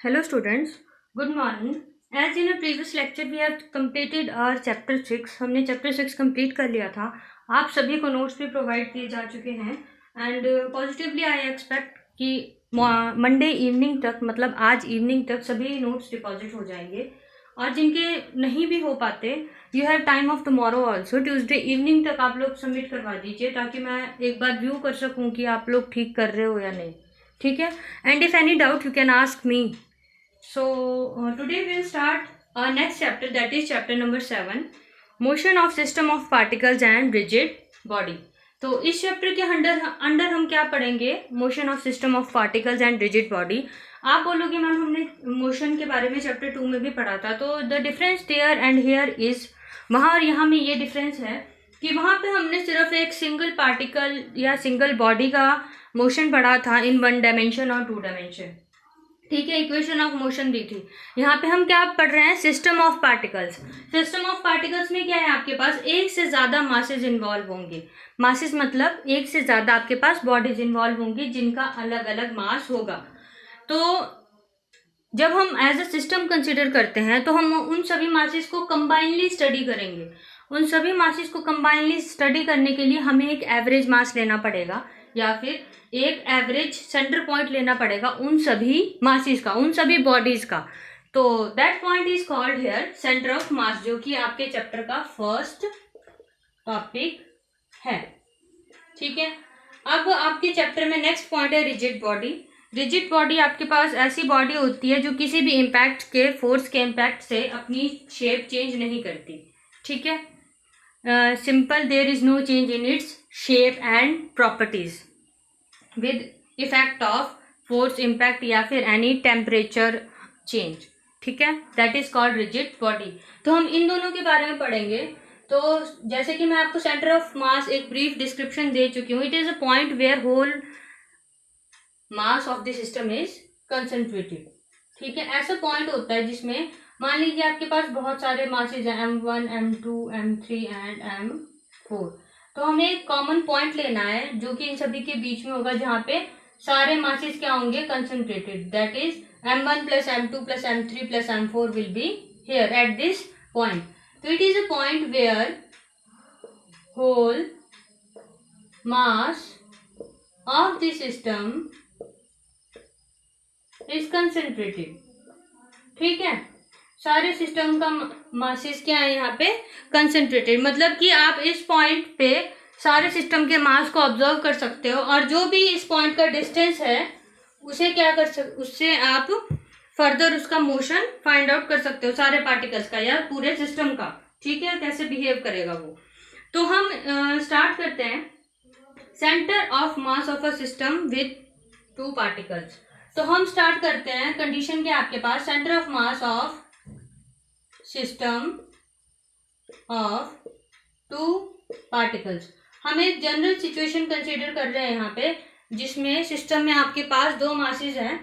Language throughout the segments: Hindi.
Hello students, good morning. As in a previous lecture we have completed our chapter 6. हमने chapter 6 complete कर लिया था. आप सभी को notes भी provide किए जा चुके हैं and positively I expect कि मंडे इवनिंग तक मतलब आज इवनिंग तक सभी नोट्स डिपॉजिट हो जाएंगे. और जिनके नहीं भी हो पाते you have time of tomorrow also. Tuesday evening तक आप लोग सबमिट करवा दीजिए ताकि मैं एक बार व्यू कर सकूं कि आप लोग ठीक कर रहे हो या नहीं. ठीक है. And if any doubt you can ask me. So today we'll start our next chapter, that is chapter number 7, motion of system of particles and rigid body. तो इस चैप्टर के अंडर हम क्या पढ़ेंगे? Motion of system of particles and rigid body. आप बोलोगे मैम हमने मोशन के बारे में चैप्टर 2 में भी पढ़ा था. तो the difference there and here is, वहाँ और यहाँ में ये डिफरेंस है कि वहाँ पे हमने सिर्फ एक सिंगल पार्टिकल या सिंगल बॉडी का मोशन पढ़ा था इन 1 डायमेंशन और 2 डायमेंशन. ठीक है. इक्वेशन ऑफ मोशन दी थी. यहाँ पे हम क्या पढ़ रहे हैं? System of particles. System of particles में क्या है? आपके पास एक से ज़्यादा मासेज इन्वॉल्व होंगे. मासेज मतलब एक से ज़्यादा आपके पास बॉडीज इन्वॉल्व होंगी जिनका अलग अलग मास होगा. तो जब हम एज अ सिस्टम कंसिडर करते हैं तो हम उन सभी मासेज को कंबाइनली स्टडी करेंगे. उन सभी मासेज को कंबाइनली स्टडी करने के लिए हमें एक एवरेज मास लेना पड़ेगा या फिर एक एवरेज सेंटर पॉइंट लेना पड़ेगा उन सभी मासेस का, उन सभी बॉडीज का. तो that point is called here centre of मास, जो कि आपके चैप्टर का फर्स्ट टॉपिक है. ठीक है. अब आपके चैप्टर में नेक्स्ट पॉइंट है रिजिड बॉडी. रिजिड बॉडी आपके पास ऐसी बॉडी होती है जो किसी भी इम्पैक्ट के, फोर्स के इम्पैक्ट से अपनी शेप चेंज नहीं करती. ठीक है. Simple, there is no change in its shape and properties with effect of force impact या फिर any temperature change. ठीक है. that is called rigid body. तो हम इन दोनों के बारे में पढ़ेंगे. तो जैसे कि मैं आपको सेंटर ऑफ मास एक ब्रीफ डिस्क्रिप्शन दे चुकी हूँ. It is a point where whole mass of the system is concentrated. ठीक है. ऐसा पॉइंट होता है जिसमें मान लीजिए आपके पास बहुत सारे मासेज हैं, M1, M2, M3 and M4. तो हमें एक कॉमन पॉइंट लेना है जो कि इन सभी के बीच में होगा जहाँ पे सारे मासेस क्या होंगे? Concentrated. That is M1 plus M2 plus M3 plus M4 will be here at this point. तो it is a point where whole mass of the system is concentrated. ठीक है. सारे सिस्टम का मासेस क्या है यहाँ पे? कंसंट्रेटेड. मतलब कि आप इस पॉइंट पे सारे सिस्टम के मास को ऑब्जर्व कर सकते हो और जो भी इस पॉइंट का डिस्टेंस है उसे क्या उससे आप फर्दर उसका मोशन फाइंड आउट कर सकते हो सारे पार्टिकल्स का या पूरे सिस्टम का. ठीक है. कैसे बिहेव करेगा वो. तो हम स्टार्ट करते हैं. Centre of mass of a system with 2 particles. तो हम स्टार्ट करते हैं. कंडीशन क्या आपके पास? Centre of mass of system of 2 particles. हम एक जनरल सिचुएशन कंसीडर कर रहे हैं यहाँ पे जिसमें सिस्टम में आपके पास 2 मासेस हैं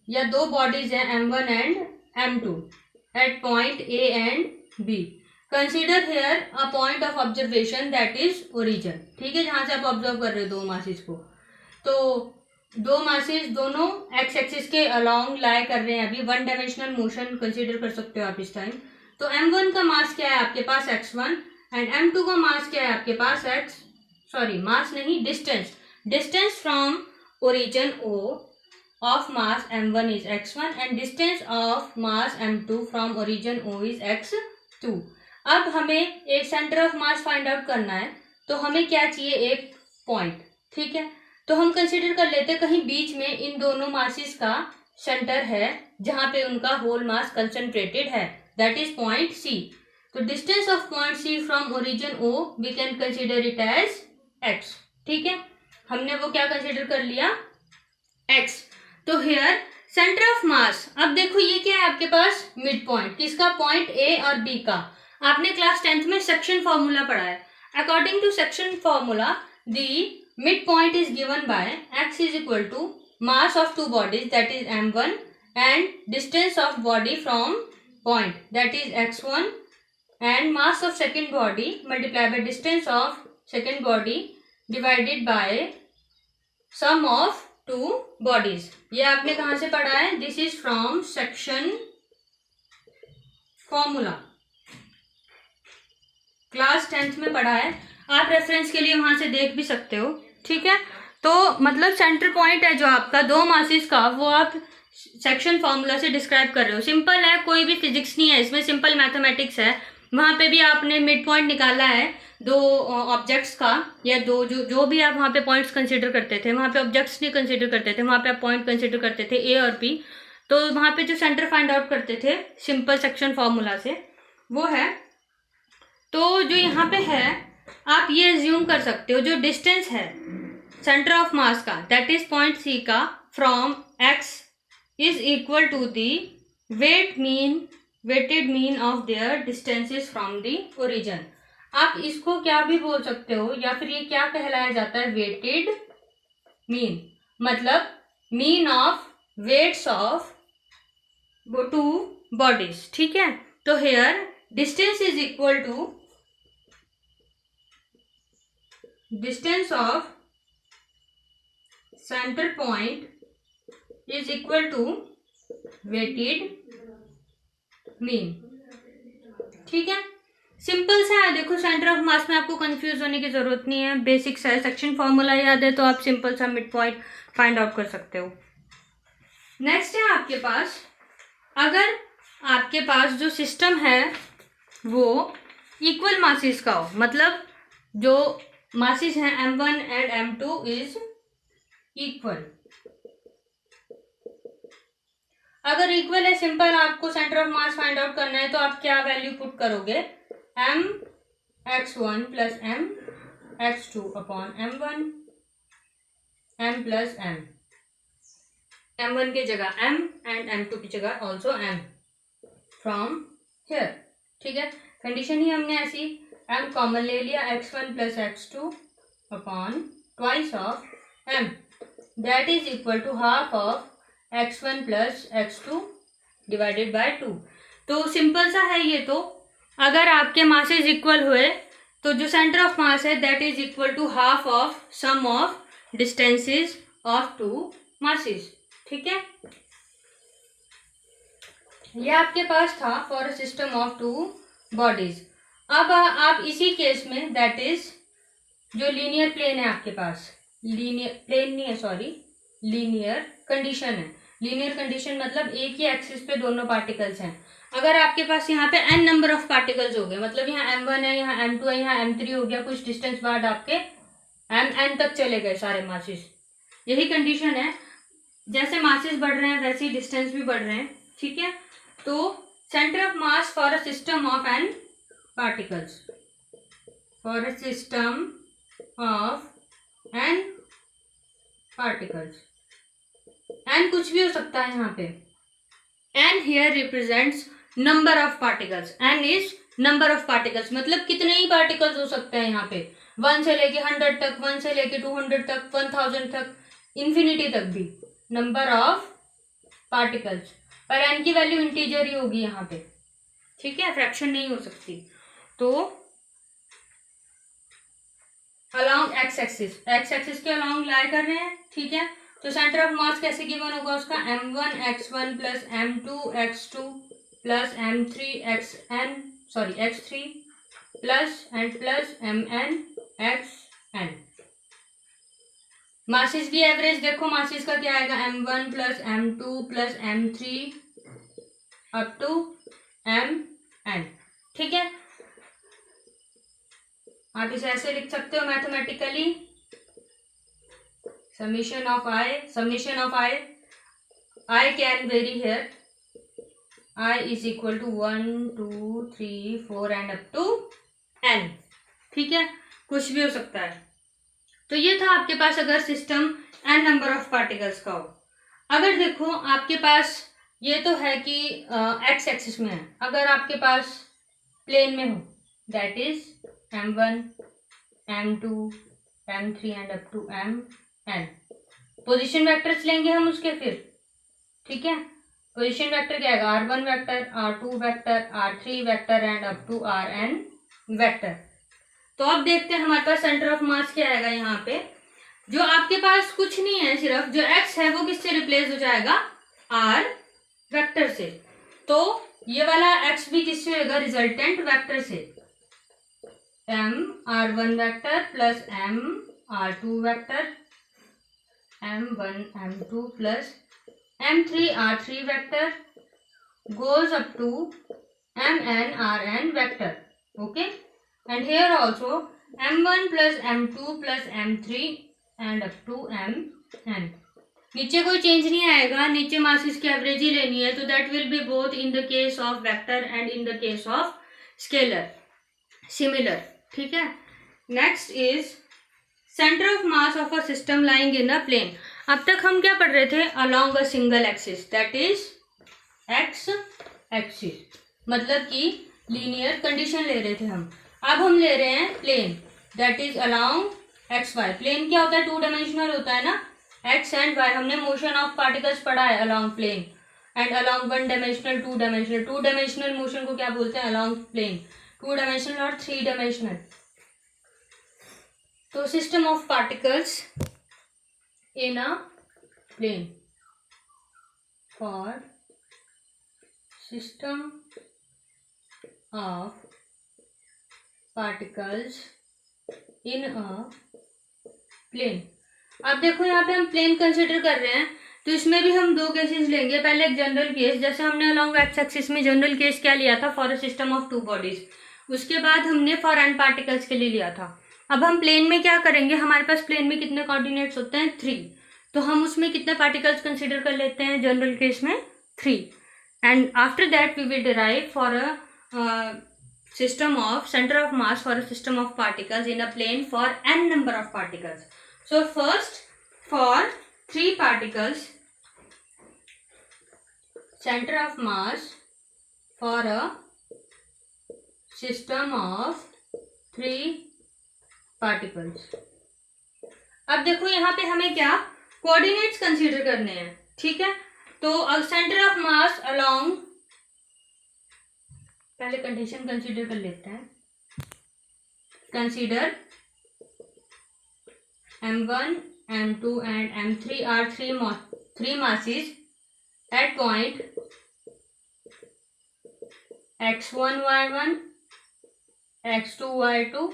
या 2 बॉडीज हैं, M1 and M2 at point A and B. Consider here a point of observation that is origin. ठीक है. जहां से आप ऑब्जर्व कर रहे हो 2 मासेस को. तो 2 मासेस दोनों एक्स एक्सिस के अलोंग लाई कर रहे हैं. अभी 1 डायमेंशनल मोशन कंसीडर कर सकते हो आप इस टाइम. तो M1 का मास क्या है आपके पास? x1. एंड M2 का मास क्या है आपके पास? मास नहीं, distance from origin O of mass M1 is x1 and distance of mass M2 from origin O is x2. अब हमें एक centre of mass find out करना है. तो हमें क्या चाहिए? एक पॉइंट. ठीक है. तो हम कंसीडर कर लेते हैं कहीं बीच में इन दोनों मासेस का सेंटर है जहां पे उनका होल मास कंसंट्रेटेड है. That is point C. तो distance of point C from origin O we can consider it as x. ठीक है. हमने वो क्या कंसीडर कर लिया? x. तो हियर सेंटर ऑफ मास. अब देखो ये क्या है आपके पास? Mid point. किसका? पॉइंट A और B का. आपने क्लास 10th में सेक्शन फॉर्मूला पढ़ा है. According to section formula the midpoint is given by x is equal to mass of 2 bodies that is M1 and distance of body from point that is x1 and mass of second body multiplied by distance of second body divided by sum of two bodies. ये आपने कहाँ से पढ़ा है? This is from section formula, class 10th में पढ़ा है। आप रेफरेंस के लिए वहां से देख भी सकते हो, ठीक है। तो मतलब सेंटर पॉइंट है जो आपका दो मासेस का, वो आप सेक्शन फॉर्मूला से डिस्क्राइब कर रहे हो। सिंपल है, कोई भी फिजिक्स नहीं है इसमें, सिंपल मैथमेटिक्स है। वहां पे भी आपने मिड पॉइंट निकाला है दो ऑब्जेक्ट्स का, या दो जो भी आप वहां पे पॉइंट्स कंसिडर करते थे, वहां पे ऑब्जेक्ट्स नहीं कंसिडर करते थे, वहां पे आप पॉइंट कंसिडर करते थे ए और बी। तो वहां पे जो सेंटर फाइंड आउट करते थे सिंपल सेक्शन फॉर्मूला से, वो है। तो जो यहाँ पे है, आप ये एज्यूम कर सकते हो जो डिस्टेंस है सेंटर ऑफ मास का, दैट इज पॉइंट सी का, from x is equal to the weighted mean of their distances from the origin. आप इसको क्या भी बोल सकते हो, या फिर ये क्या कहलाया जाता है? वेटेड मीन, मतलब mean of weights of two bodies, ठीक है। तो here distance is equal to distance of center point is equal to weighted mean, ठीक है। सिंपल सा है, देखो सेंटर ऑफ मास में आपको कंफ्यूज होने की जरूरत नहीं है, बेसिक्स है, सेक्शन फॉर्मूला याद है तो आप सिंपल सा मिड पॉइंट फाइंड आउट कर सकते हो। नेक्स्ट है आपके पास, अगर आपके पास जो सिस्टम है वो इक्वल मासेस का हो, मतलब जो मासेस हैं m1 and m2 is equal. अगर इक्वल है, सिंपल आपको centre of mass find out करना है, तो आप क्या वैल्यू पुट करोगे? mx1 plus mx2 upon m1 m plus m1 की जगह m एंड m2 की जगह ऑल्सो m फ्रॉम हियर, ठीक है। कंडीशन ही हमने ऐसी m कॉमन ले लिया, x1 plus x2 upon twice of m, that is equal to half of x1 plus x2 divided by 2। तो सिंपल सा है ये। तो अगर आपके मासेस इक्वल हुए तो जो सेंटर ऑफ मास है that is equal to half of sum of distances of two masses, ठीक है। ये आपके पास था for a system of two bodies. अब आप इसी केस में, दैट इज जो लीनियर प्लेन है आपके पास, लीनियर प्लेन नहीं है सॉरी, लीनियर कंडीशन है। लीनियर कंडीशन मतलब एक ही एक्सिस पे दोनों पार्टिकल्स हैं। अगर आपके पास यहाँ पे n नंबर ऑफ पार्टिकल्स हो गए, मतलब यहाँ m1 है, यहाँ m2 है, यहाँ m3 हो गया, कुछ डिस्टेंस बाद आपके mn तक चले गए सारे मासेस, यही कंडीशन है। जैसे मासेस बढ़ रहे हैं वैसे ही डिस्टेंस भी बढ़ रहे हैं, ठीक है। तो centre of mass for a system of n particles, for a system of n particles, n कुछ भी हो सकता है यहाँ पे। n here represents number of particles, n is number of particles, मतलब कितने ही पार्टिकल्स हो सकते हैं यहाँ पे, 1 से लेके 100 तक, 1 से लेके 200 तक, 1000 तक, इंफिनिटी तक भी नंबर ऑफ पार्टिकल्स। पर n की वैल्यू इंटीजर ही होगी यहाँ पे, ठीक है, फ्रैक्शन नहीं हो सकती। तो अलोंग एक्स एक्सिस के अलोंग लाई कर रहे हैं, ठीक है। तो सेंटर ऑफ मास कैसे गिवन होगा उसका? m1 x1 plus m2 x2 plus x3 plus and plus mn xn। Masses की एवरेज देखो, मासेस का क्या आएगा? m1 plus m2 plus m3 up to mn, ठीक है। आप इसे ऐसे लिख सकते हो mathematically, summation of i can vary here, i is equal to 1 2 3 4 and up to n, ठीक है, कुछ भी हो सकता है। तो ये था आपके पास अगर system n number of particles का हो। अगर देखो आपके पास ये तो है कि एक्स एक्सिस में है, अगर आपके पास प्लेन में हो, that is m1 m2 m3 and up to mn, position vectors लेंगे हम उसके फिर, ठीक है। पोजीशन वेक्टर क्या आएगा? r1 vector, r2 vector, r3 vector and up to rn vector. तो अब देखते हैं हमारे पास सेंटर ऑफ मास क्या आएगा यहाँ पे। जो आपके पास कुछ नहीं है, सिर्फ जो x है वो किससे रिप्लेस हो जाएगा, r वेक्टर से। तो ये वाला x भी किससे होगा, रिजल्टेंट वेक्टर से, m r1 vector plus m r2 vector, m1 m2 plus m3 r3 vector goes up to mn rn vector. Okay, and here also m1 plus m2 plus m3 and up to mn. नीचे कोई चेंज नहीं आएगा, नीचे मासेस की एवरेज ही लेनी है, तो that will be both in the case of vector and in the case of scalar similar. ठीक है, next is centre of mass of a system lying in a plane. अब तक हम क्या पढ़ रहे थे, along a single axis, that is x axis, मतलब कि लीनियर कंडीशन ले रहे थे हम। अब हम ले रहे हैं plane, that is along x y. Plane क्या होता है, टू डायमेंशनल होता है ना, एक्स एंड वाई। हमने मोशन ऑफ पार्टिकल्स पढ़ा है along plane and along one dimensional, two dimensional. Two dimensional motion को क्या बोलते हैं, अलोंग प्लेन। टू डायमेंशनल और थ्री डायमेंशनल। तो system of particles in a plane, for system of particles in a plane. अब देखो यहाँ पे हम प्लेन कंसिडर कर रहे हैं, तो इसमें भी हम दो केसेस लेंगे। पहले एक जनरल केस, जैसे हमने अलोंग एक्स एक्सिस में जनरल केस क्या लिया था, for a system of two bodies. उसके बाद हमने फॉर एन पार्टिकल्स के लिए लिया था। अब हम प्लेन में क्या करेंगे, हमारे पास प्लेन में कितने कोऑर्डिनेट्स होते हैं, 3। तो हम उसमें कितने पार्टिकल्स कंसिडर कर लेते हैं जनरल केस में, 3। And after that we will derive for a system of center of mass for a system of particles in a plane for n number of particles. So first, for 3 particles, center of mass for a system of 3 particles. अब देखो यहाँ पे हमें क्या कोऑर्डिनेट्स कंसीडर करने हैं। ठीक है, तो अब सेंटर ऑफ मास अलोंग, पहले कंडीशन कंसीडर कर लेते हैं। Consider m1 m2 and m3 are three masses at point x1 y1, x2 y2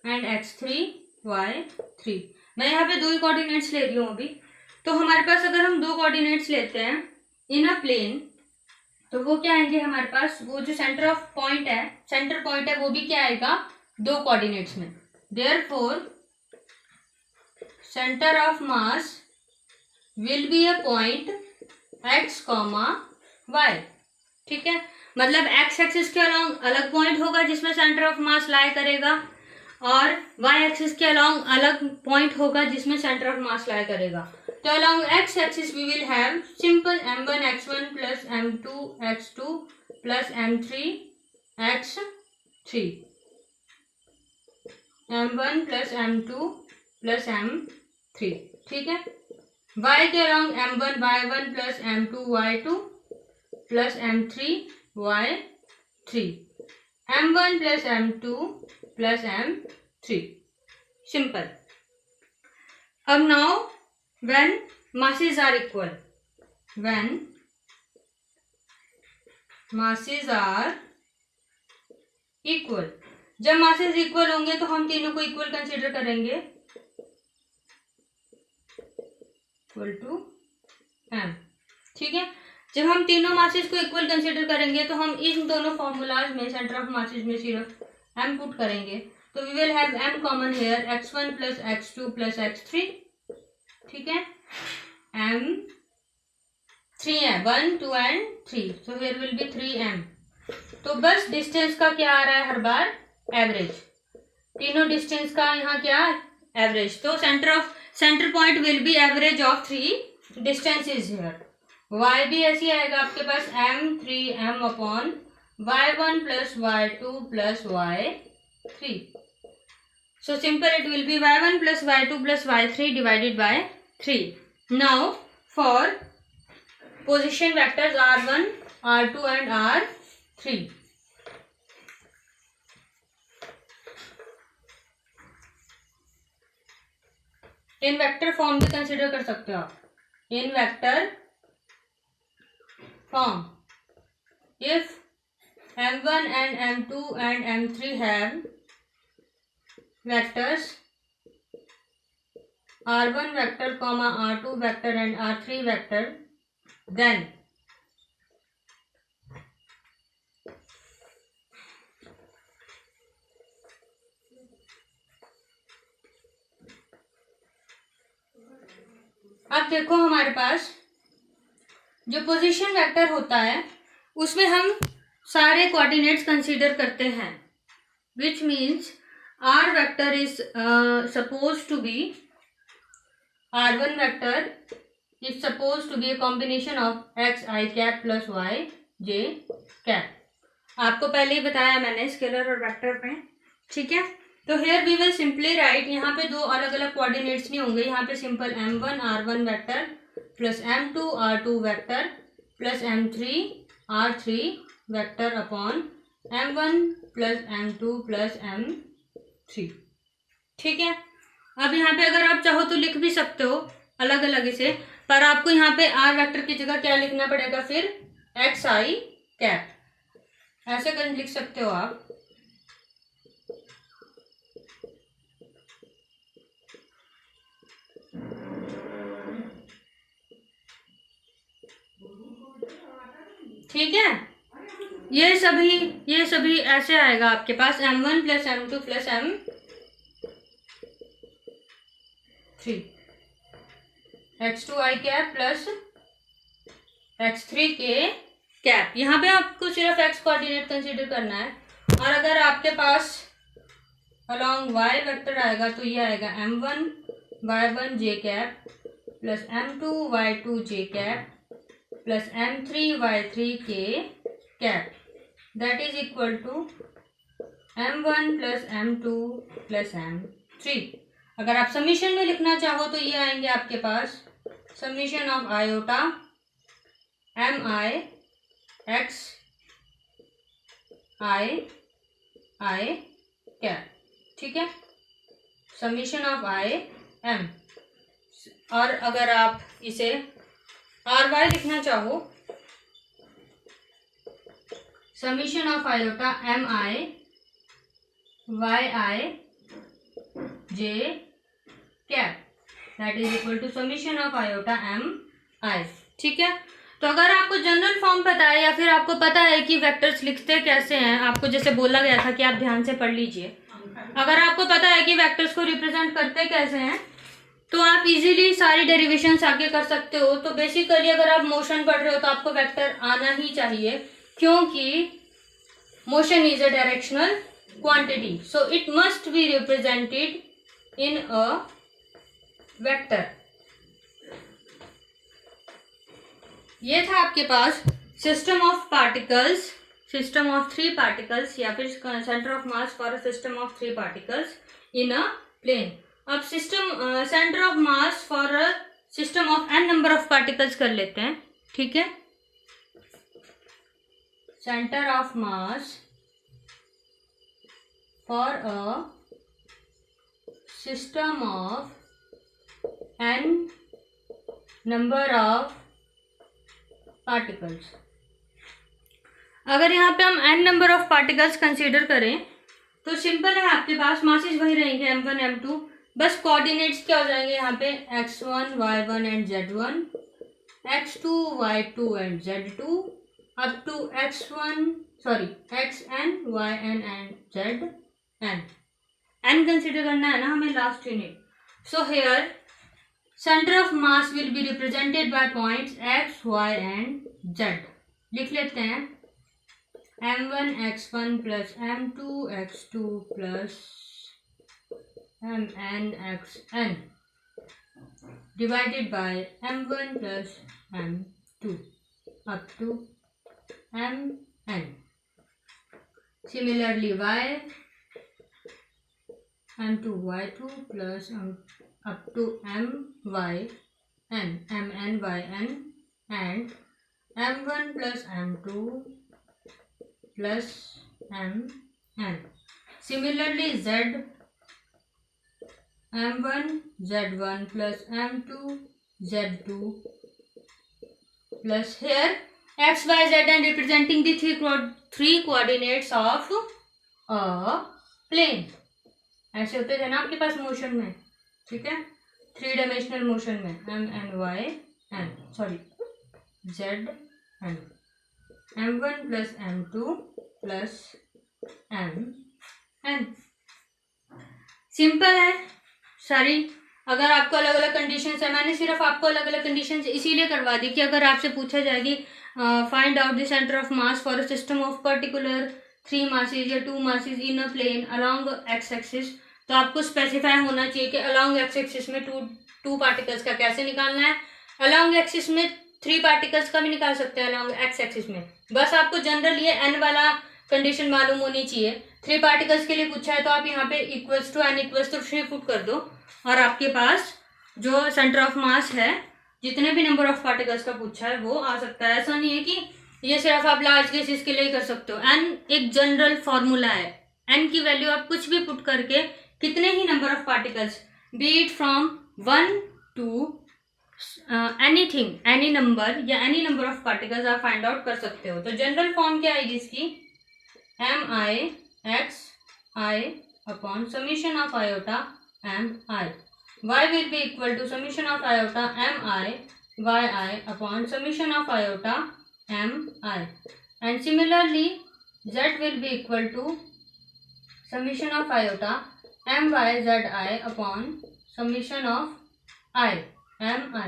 and x3 y3। मैं यहाँ पे 2 ही कोऑर्डिनेट्स ले रही हूँ अभी। तो हमारे पास अगर हम 2 कोऑर्डिनेट्स लेते हैं इन अ प्लेन, तो वो क्या आएंगे हमारे पास, वो जो सेंटर ऑफ पॉइंट है, सेंटर पॉइंट है, वो भी क्या आएगा 2 कोऑर्डिनेट्स में। Therefore centre of mass will be a point x, y। ठीक है, मतलब एक्स एक्सिस के अलोंग अलग पॉइंट होगा जिसमें सेंटर ऑफ मास लाई करेगा, और वाई एक्सिस के अलोंग अलग पॉइंट होगा जिसमें सेंटर ऑफ मास लाई करेगा। तो along x axis we will have simple m1 x1 plus m2 x2 plus m3 x3, m1 plus m2 plus m3। ठीक है, y के along m1 y1 plus m2 y2 plus m3 y3, m1 plus m2 plus m3। Simple. अब now when masses are equal, when masses are equal, जब masses equal होंगे तो हम तीनों को equal कंसीडर करेंगे, equal to m। ठीक है, जब हम तीनों masses को equal कंसीडर करेंगे तो हम इन दोनों फॉर्मूलाज में सेंटर ऑफ masses में सिर्फ m पुट करेंगे, तो we will have m common here, x1 plus x2 plus x3। ठीक है, m 3 है, 1 2 and 3, so here will be 3m। तो बस डिस्टेंस का क्या आ रहा है हर बार, एवरेज। तीनों डिस्टेंस का यहाँ क्या, एवरेज। तो centre point will be average of 3 distances here. y भी ऐसी आएगा आपके पास, m3m upon y1 plus y2 plus y3। So simple, it will be y1 plus y2 plus y3 divided by 3. Now for position vectors r1, r2 and r3. In vector form भी कंसिडर कर सकते हो आप, इन vector form if m1 and m2 and m3 have vectors r1 vector comma r2 vector and r3 vector, then अब देखो हमारे पास जो पोजीशन वेक्टर होता है उसमें हम सारे कोऑर्डिनेट्स कंसीडर करते हैं, which means r vector is suppose to be r1 vector is suppose to be a combination of x i cap plus y j cap. आपको पहले ही बताया मैंने स्केलर और वेक्टर में, ठीक है। तो here we will simply write, यहाँ पे दो अलग अलग कोऑर्डिनेट्स नहीं होंगे, यहाँ पे simple m1 r1 vector plus m2 r2 vector plus m3 r3 vector upon m1 plus m2 plus m3, ठीक है। अब यहाँ पे अगर आप चाहो तो लिख भी सकते हो अलग अलग इसे, पर आपको यहाँ पे r वेक्टर की जगह क्या लिखना पड़ेगा, फिर एक्स आई कैप, ऐसे कर लिख सकते हो आप। ठीक है, ये सभी ऐसे आएगा आपके पास m1 plus m2 plus m3 x2 आई कैप प्लस x3 के कैप। यहाँ पे आपको सिर्फ x कोऑर्डिनेट कंसीडर करना है, और अगर आपके पास अलोंग y वेक्टर आएगा तो ये आएगा m1 y1 j cap plus m2 y2 j cap plus m3 y3 k cap, that is equal to m1 plus m2 plus m3। अगर आप समीशन में लिखना चाहो तो ये आएंगे आपके पास summation of iota m i x i cap, ठीक है, समीशन ऑफ आई एम। और अगर आप इसे आर वाई लिखना चाहो, summation of iota m i y i j cap, that is equal to summation of iota m i, ठीक है। तो अगर आपको जनरल फॉर्म पता है या फिर आपको पता है कि वेक्टर्स लिखते कैसे हैं, आपको जैसे बोला गया था कि आप ध्यान से पढ़ लीजिए, अगर आपको पता है कि वेक्टर्स को रिप्रेजेंट करते कैसे हैं तो आप इजीली सारी डेरिवेशंस आगे कर सकते हो। तो बेसिकली अगर आप मोशन पढ़ रहे हो तो आपको वेक्टर आना ही चाहिए, क्योंकि motion is a directional quantity, so it must be represented in a vector. ये था आपके पास system of particles, system of three particles, या फिर centre of mass for a system of three particles in a plane. अब system centre of mass for a system of n number of particles कर लेते हैं, ठीक है। Centre of mass for a system of n number of particles. अगर यहाँ पे हम n number of particles consider करें तो सिंपल है, आपके पास मासेस वही रहेंगे m1 m2, बस कोऑर्डिनेट्स क्या हो जाएंगे यहाँ पे x1 y1 and z1, x2 y2 and z2 up to xn yn and zn। n consider करना है ना हमें last unit. So here centre of mass will be represented by points x y and z। लिख लेते हैं m1 x1 plus m2 x2 plus mn xn divided by m1 plus m2 up to mn. Similarly y m2 y2 plus up to myn mn and m1 plus m2 plus mn. Similarly z m1 z1 plus m2 z2 plus here x, y, z and representing the three coordinates of a plane. ऐसे होते थे ना आपके पास मोशन में, ठीक है, 3 डायमेंशनल मोशन में m and y and sorry z and m1 plus m2 plus m n. Simple है सारी. अगर आपको अलग अलग कंडीशंस है, मैंने सिर्फ आपको अलग अलग कंडीशंस इसीलिए करवा दी कि अगर आपसे पूछा जाएगी find out the centre of mass for a system of particular 3 masses या 2 masses in a plane along x axis, तो आपको स्पेसिफाई होना चाहिए कि अलोंग एक्स एक्सिस में टू पार्टिकल्स का कैसे निकालना है. अलोंग एक्सिस में 3 पार्टिकल्स का भी निकाल सकते हैं अलोंग एक्स एक्सिस में. बस आपको जनरल ये एन वाला कंडीशन मालूम होनी चाहिए. 3 पार्टिकल्स के लिए पूछा है तो आप यहाँ पे equals to n equals to 3 put कर दो और आपके पास जो सेंटर ऑफ मास है, जितने भी नंबर ऑफ पार्टिकल्स का पूछा है वो आ सकता है. ऐसा नहीं है कि ये सिर्फ आप लार्ज केसेस के लिए ही कर सकते हो. एन एक जनरल फॉर्मूला है. एन की वैल्यू आप कुछ भी पुट करके कितने ही number of particles, be it from 1 to anything, any number या एनी नंबर ऑफ पार्टिकल्स आप फाइंड आउट कर सकते हो. तो जनरल फॉर्म क्या आएगी इसकी, m i x i upon summation of iota m i. y will be equal to summation of iota mi yi upon summation of iota mi, and similarly z will be equal to summation of iota my zi upon summation of I mi.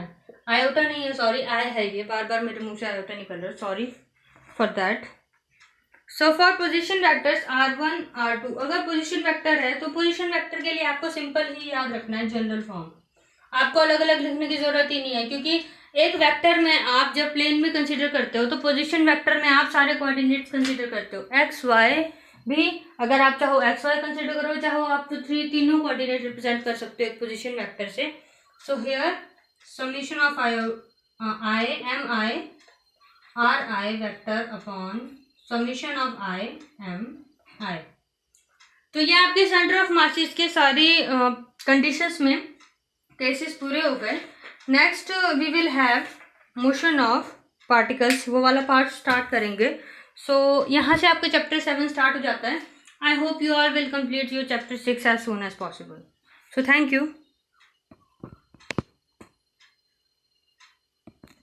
Iota नहीं है, सॉरी आई है, ये बार बार मेरे मुंह से आयोटा निकल रहा है, sorry for that. So for position vectors r1 r2, अगर पोजिशन वेक्टर है तो पोजिशन वेक्टर के लिए आपको सिंपल ही याद रखना है जनरल फॉर्म. आपको अलग अलग लिखने की जरूरत ही नहीं है, क्योंकि एक वेक्टर में आप जब प्लेन में कंसीडर करते हो तो पोजिशन वेक्टर में आप सारे कोऑर्डिनेट्स कंसीडर करते हो. एक्स वाई भी अगर आप चाहो एक्स वाई कंसीडर करो, चाहो आप तो तीनों कोऑर्डिनेट रिप्रेजेंट कर सकते हो एक पोजिशन वेक्टर से. So here summation of i m i r i vector upon summation of i m i. तो ये आपके सेंटर ऑफ मासेस के सारी कंडीशंस में केसेस पूरे हो गए. Next we will have motion of particles, वो वाला पार्ट स्टार्ट करेंगे. सो यहाँ से आपका चैप्टर 7 स्टार्ट हो जाता है. I hope you all will complete your chapter 6 as soon as possible. So thank you.